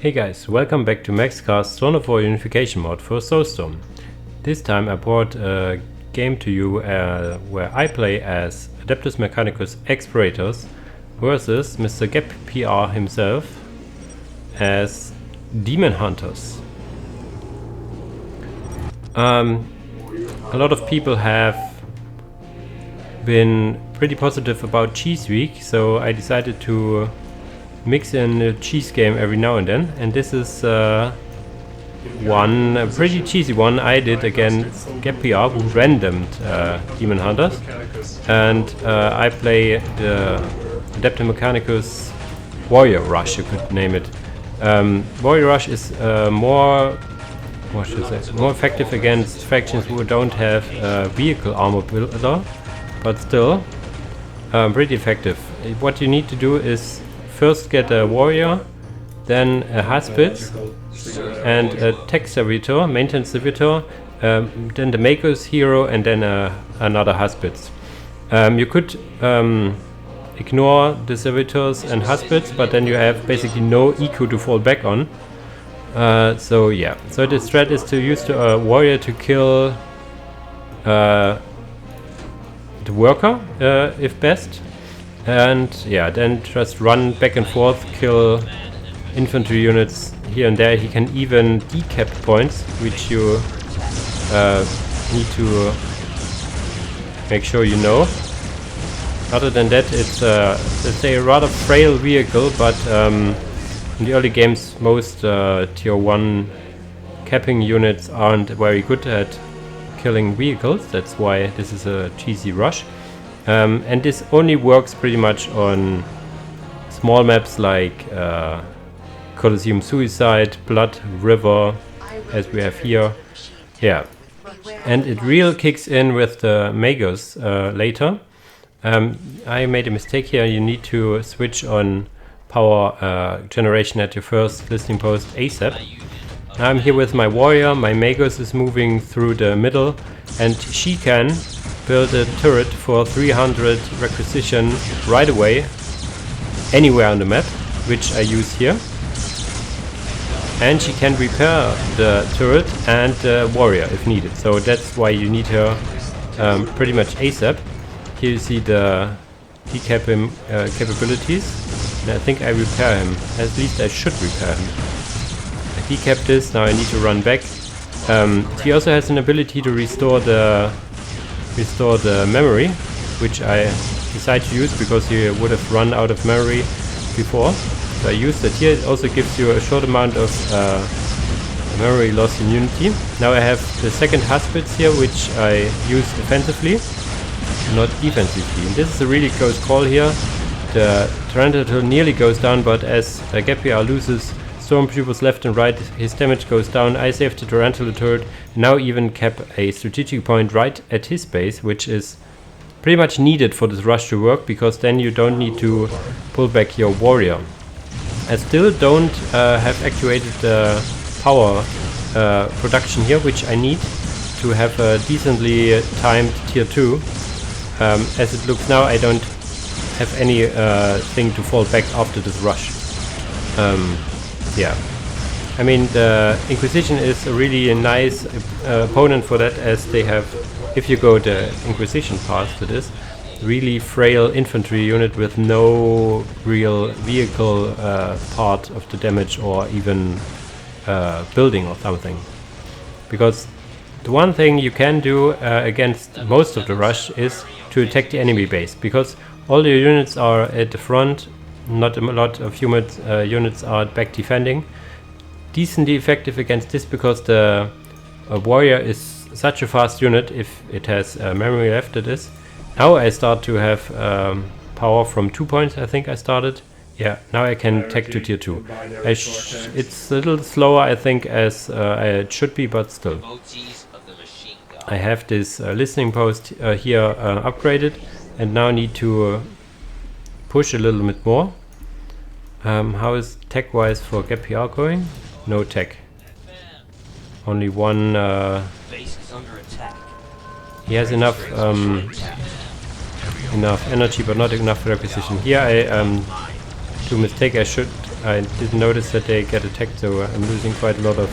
Hey guys, welcome back to MaxCast Zone for Unification mod for Soulstorm. This time I brought a game to you where I play as Adeptus Mechanicus Explorators versus Mr. GabPR himself as Demon Hunters. A lot of people have been pretty positive about Cheese Week, so I decided to mix in a cheese game every now and then, and this is a pretty cheesy one I did against GabPR, who randomed Demon Hunters, and I play the Adeptus Mechanicus Warrior Rush, you could name it. Warrior Rush is more effective against factions who don't have vehicle armor builder, but still pretty effective. What you need to do is first get a warrior, then a hospice, and a tech servitor, maintenance servitor, then the maker's hero, and then another hospice. You could ignore the servitors and hospice, but then you have basically no EQ to fall back on. So yeah, so the strat is to use the warrior to kill the worker, if best. And yeah, then just run back and forth, kill infantry units here and there. He can even decap points, which you need to make sure you know. Other than that, it's let's say a rather frail vehicle, but in the early games most tier 1 capping units aren't very good at killing vehicles. That's why this is a cheesy rush. And this only works pretty much on small maps like Colosseum Suicide, Blood River, as we have here. Yeah, and it really kicks in with the Magos later. I made a mistake here. You need to switch on power generation at your first listening post ASAP. I'm here with my warrior. My Magos is moving through the middle, and she can build a turret for 300 requisition right away, anywhere on the map, which I use here. And she can repair the turret and the warrior if needed. So that's why you need her pretty much ASAP. Here you see the decap him capabilities. And I think I repair him. At least I should repair him. I decap this, now I need to run back. He also has an ability to restore the memory, which I decided to use because you would have run out of memory before. So I used it here. It also gives you a short amount of memory loss immunity. Now I have the second hospice here, which I use offensively, not defensively. And this is a really close call here. The Tarantula nearly goes down, but as GabPR loses stormtroopers left and right, his damage goes down. I saved the Tarantula turret, now even cap a strategic point right at his base, which is pretty much needed for this rush to work, because then you don't need to pull back your warrior. I still don't have activated the power production here, which I need to have a decently timed tier 2. As it looks now, I don't have any thing to fall back after this rush. Yeah, I mean, the Inquisition is a really nice opponent for that, as they have, if you go the Inquisition path to this, really frail infantry unit with no real vehicle part of the damage, or even building or something. Because the one thing you can do against most of the rush is to attack the enemy base, because all the units are at the front. Not a lot of units are back defending. Decently effective against this, because the warrior is such a fast unit if it has memory left. It is. Now I start to have power from 2 points, I think I started. Yeah, now I can tech to tier 2. It's a little slower, I think, as it should be, but still. I have this listening post here upgraded, and now need to push a little bit more. How is tech wise for GabPR going? No tech. Only one. He has enough energy, but not enough requisition. Here I do a mistake. I should I didn't notice that they get attacked, so I'm losing quite a lot of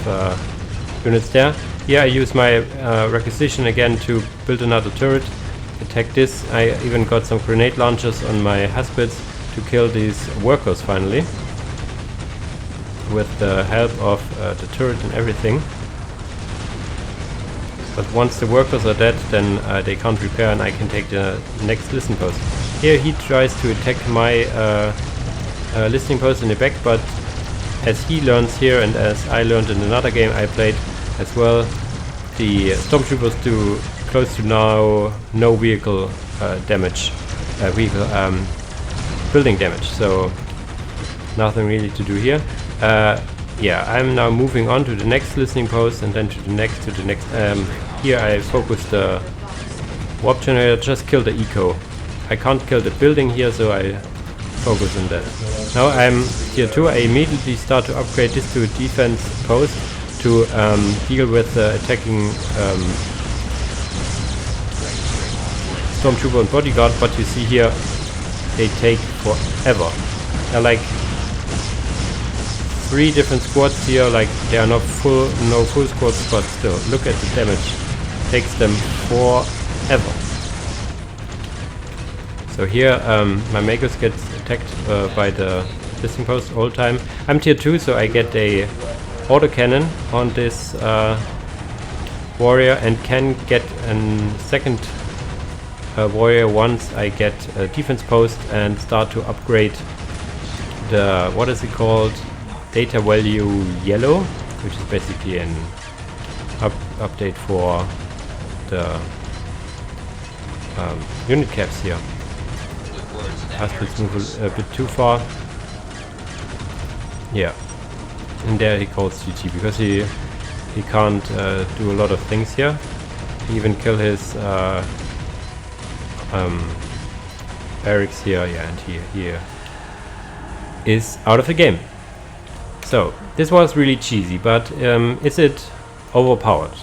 units there. Here I use my requisition again to build another turret, attack this. I even got some grenade launchers on my Haspids to kill these workers finally, with the help of the turret and everything. But once the workers are dead, then they can't repair and I can take the next listening post. Here he tries to attack my listening post in the back, but as he learns here and as I learned in another game I played as well, the stormtroopers do close to now no vehicle damage, building damage, so nothing really to do here. Yeah, I'm now moving on to the next listening post and then to the next, here I focus the warp generator, just kill the eco. I can't kill the building here, so I focus on that. Now I'm tier 2, I immediately start to upgrade this to a defense post to deal with attacking stormtrooper and bodyguard, but you see here they take forever. They're like 3 different squads here, like they are not full, no full squads, but still, look at the damage. Takes them forever. So here my Magus gets attacked by the listening post all the time. I'm tier 2, so I get a autocannon on this warrior and can get a second warrior once I get a defense post and start to upgrade the, what is it called, data value yellow, which is basically an update for the unit caps here. Haspids move a bit too far. Yeah, and there he calls GG because he can't do a lot of things here. He even kill his barracks here, yeah, and he is out of the game. So this was really cheesy, but is it overpowered?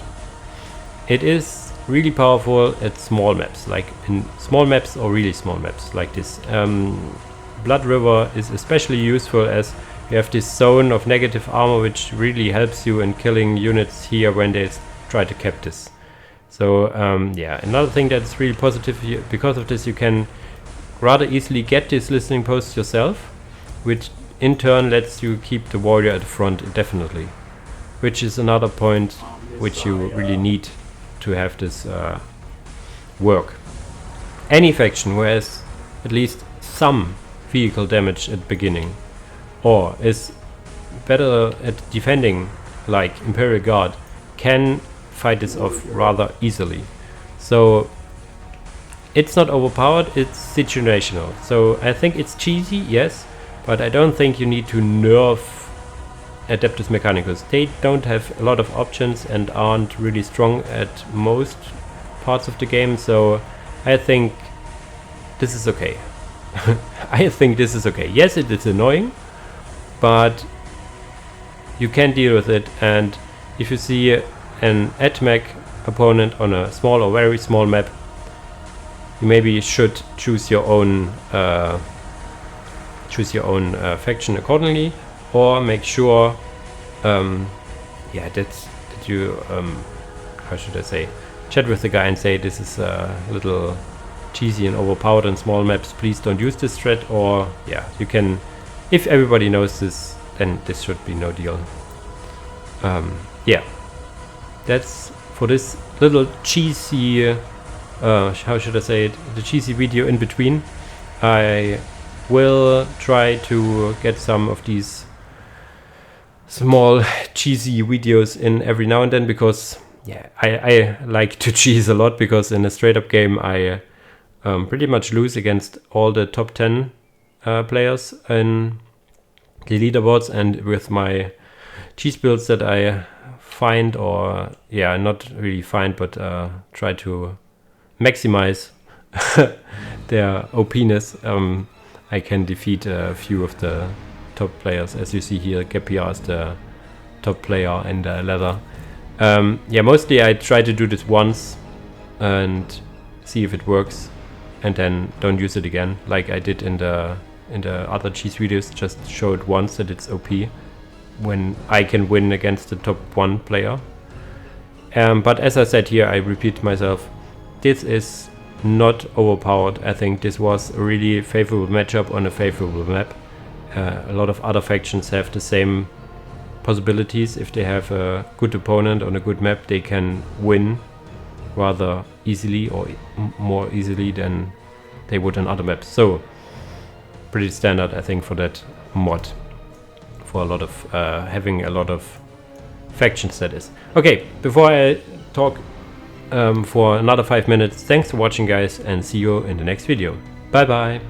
It is really powerful at small maps, like in small maps or really small maps like this. Blood River is especially useful as you have this zone of negative armor, which really helps you in killing units here when they try to cap this. So yeah, another thing that's really positive here, because of this you can rather easily get this listening post yourself, which in turn lets you keep the warrior at the front indefinitely, which is another point which you really need to have this work. Any faction who has at least some vehicle damage at the beginning, or is better at defending like Imperial Guard, can fight this off rather easily. So it's not overpowered, it's situational. So I think it's cheesy, yes, but I don't think you need to nerf Adeptus Mechanicus. They don't have a lot of options and aren't really strong at most parts of the game, so I think this is okay. I think this is okay. Yes, it is annoying, but you can deal with it, and if you see an AdMech opponent on a small or very small map, you maybe should choose your own faction accordingly, or make sure yeah, that you how should I say, chat with the guy and say this is a little cheesy and overpowered on small maps, please don't use this threat. Or yeah, you can, if everybody knows this, then this should be no deal. Yeah, that's for this little cheesy how should I say it, the cheesy video in between. I will try to get some of these small cheesy videos in every now and then, because yeah, I like to cheese a lot, because in a straight up game I pretty much lose against all the top 10 players in the leaderboards, and with my cheese builds that I find, or yeah, not really find, but try to maximize their OP-ness, I can defeat a few of the top players. As you see here, GabPR is the top player in the ladder. Yeah, mostly I try to do this once and see if it works, and then don't use it again, like I did in in the other cheese videos just showed once that it's OP when I can win against the top 1 player. But as I said here, I repeat myself, this is not overpowered. I think this was a really favorable matchup on a favorable map. A lot of other factions have the same possibilities. If they have a good opponent on a good map, they can win rather easily, or more easily than they would on other maps. So pretty standard, I think, for that mod, for a lot of having a lot of factions, that is. Okay, before I talk for another 5 minutes, thanks for watching, guys, and see you in the next video. Bye bye.